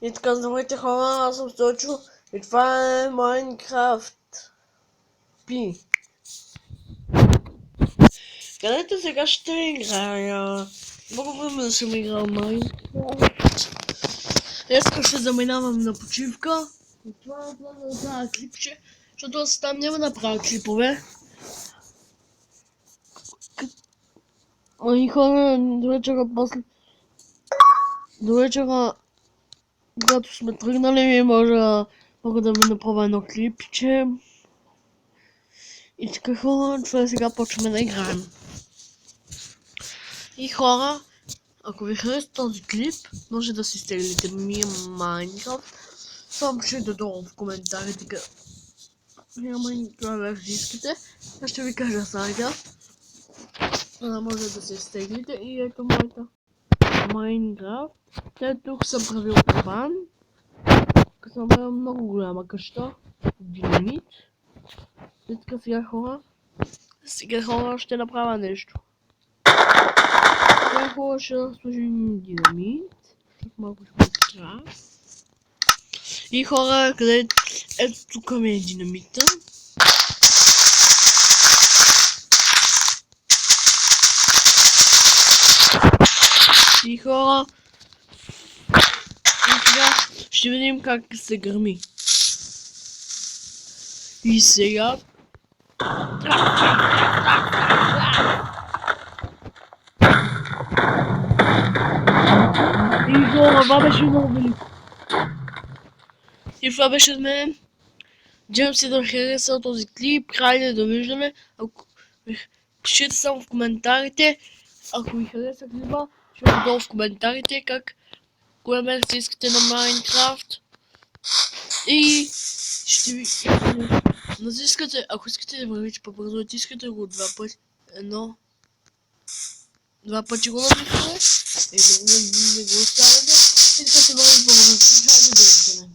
И така, здравейте хора, аз съм Стойчо и това е Майнкрафт Пи. Където сега ще играя. Много време да съм играл Майнкрафт. Днеска ще заминавам на почивка. И това е плана да направя клипче, защото аз там няма да правя клипове. И хора, до вечера после... До вечера, когато сме тръгнали, мога да ви направя едно клипче. И така хора, това сега почваме да играем. И хора, ако ви хареса този клип, може да си стеглите ми Майнкрафт. Само пишете долу в коментарите коя Майнкрафт версия искате. Аз ще ви кажа сайта, за да може да се стеглите. И ето моята Майнкрафт. Те тук съм правил кабан. Съм правил много голяма къща. Динамит. И така сега хора ще направя нещо. Сега хора ще сложим динамит. Малко ще трябва. И хора, къде ето тук ми е динамита. И хора, и сега ще видим как се гърми. И сега и хора, това беше много велико. И това беше от мен. Надявам се да ви хареса този клип. Крайне довиждане. Пишете само в коментарите. Ако ви хареса клипа, ще ви долу в коментарите коя версия искате на Майнкрафт. И ще ви... Натискате, ако искате да вървите по-бързо, натискате го два пъти. Два пъти го натискате. И не го оставяте. И така се вървите по-бързо. Хайде да